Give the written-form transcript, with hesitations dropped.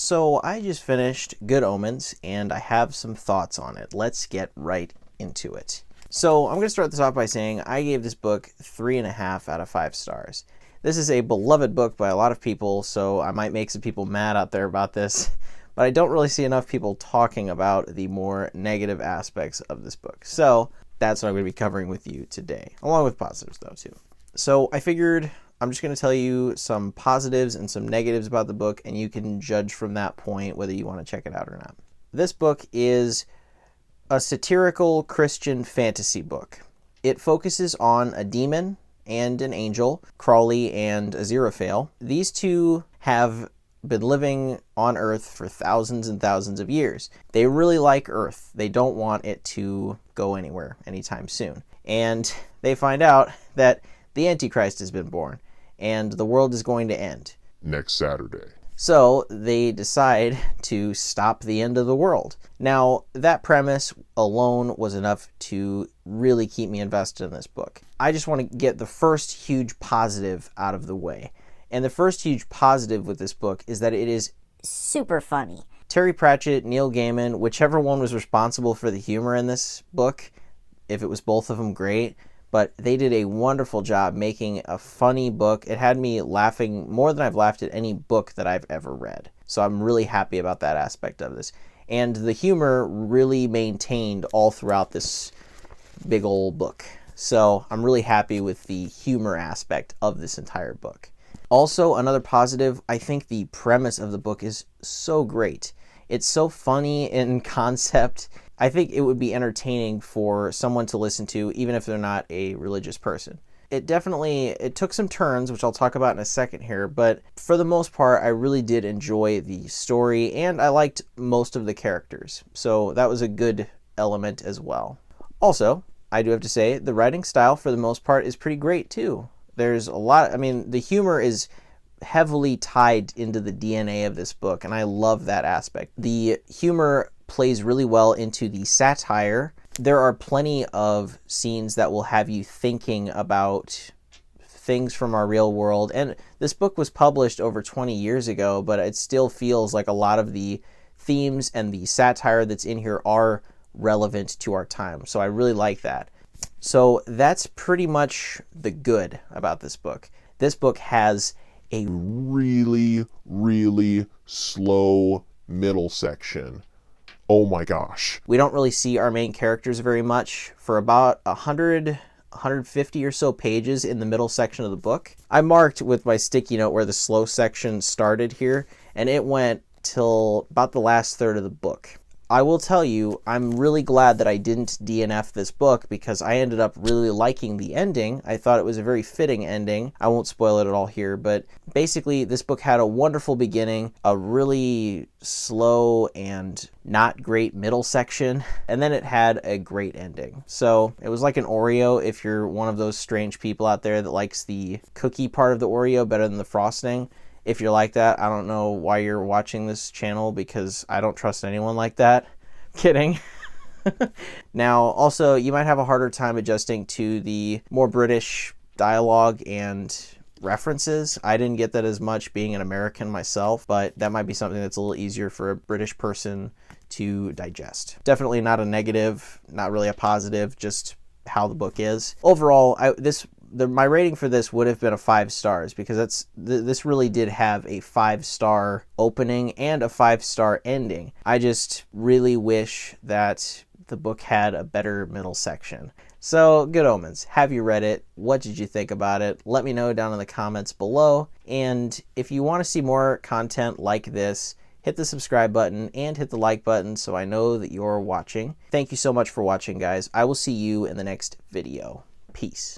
So I just finished Good Omens, and I have some thoughts on it. Let's get right into it. So I'm going to start this off by saying I gave this book 3.5 out of 5 stars. This is a beloved book by a lot of people, so I might make some people mad out there about this, but I don't really see enough people talking about the more negative aspects of this book. So that's what I'm going to be covering with you today, along with positives though too. So I figured I'm just going to tell you some positives and some negatives about the book, and you can judge from that point whether you want to check it out or not. This book is a satirical Christian fantasy book. It focuses on a demon and an angel, Crawley and Aziraphale. These two have been living on Earth for thousands and thousands of years. They really like Earth. They don't want it to go anywhere anytime soon. And they find out that the Antichrist has been born, and the world is going to end next Saturday. So they decide to stop the end of the world. Now, that premise alone was enough to really keep me invested in this book. I just want to get the first huge positive out of the way. And the first huge positive with this book is that it is super funny. Terry Pratchett, Neil Gaiman, whichever one was responsible for the humor in this book, if it was both of them, great. But they did a wonderful job making a funny book. It had me laughing more than I've laughed at any book that I've ever read. So I'm really happy about that aspect of this. And the humor really maintained all throughout this big old book. So I'm really happy with the humor aspect of this entire book. Also, another positive, I think the premise of the book is so great. It's so funny in concept. I think it would be entertaining for someone to listen to, even if they're not a religious person. It took some turns, which I'll talk about in a second here, but for the most part, I really did enjoy the story, and I liked most of the characters. So that was a good element as well. Also, I do have to say, the writing style, for the most part, is pretty great, too. There's a lot, the humor is heavily tied into the DNA of this book, and I love that aspect. The humor plays really well into the satire. There are plenty of scenes that will have you thinking about things from our real world, and this book was published over 20 years ago, but it still feels like a lot of the themes and the satire that's in here are relevant to our time, so I really like that. So that's pretty much the good about this book. This book has a really, really slow middle section. Oh my gosh. We don't really see our main characters very much for about 150 or so pages in the middle section of the book. I marked with my sticky note where the slow section started here, and it went till about the last third of the book. I will tell you, I'm really glad that I didn't DNF this book because I ended up really liking the ending. I thought it was a very fitting ending. I won't spoil it at all here, but basically this book had a wonderful beginning, a really slow and not great middle section, and then it had a great ending. So it was like an Oreo if you're one of those strange people out there that likes the cookie part of the Oreo better than the frosting. If you're like that, I don't know why you're watching this channel because I don't trust anyone like that. Kidding. Now, also, you might have a harder time adjusting to the more British dialogue and references. I didn't get that as much being an American myself, but that might be something that's a little easier for a British person to digest. Definitely not a negative, not really a positive, just how the book is. Overall, my rating for this would have been a 5 stars because this really did have a 5-star opening and a 5-star ending. I just really wish that the book had a better middle section. So, Good Omens, have you read it? What did you think about it? Let me know down in the comments below. And if you want to see more content like this, hit the subscribe button and hit the like button so I know that you're watching. Thank you so much for watching, guys. I will see you in the next video. Peace.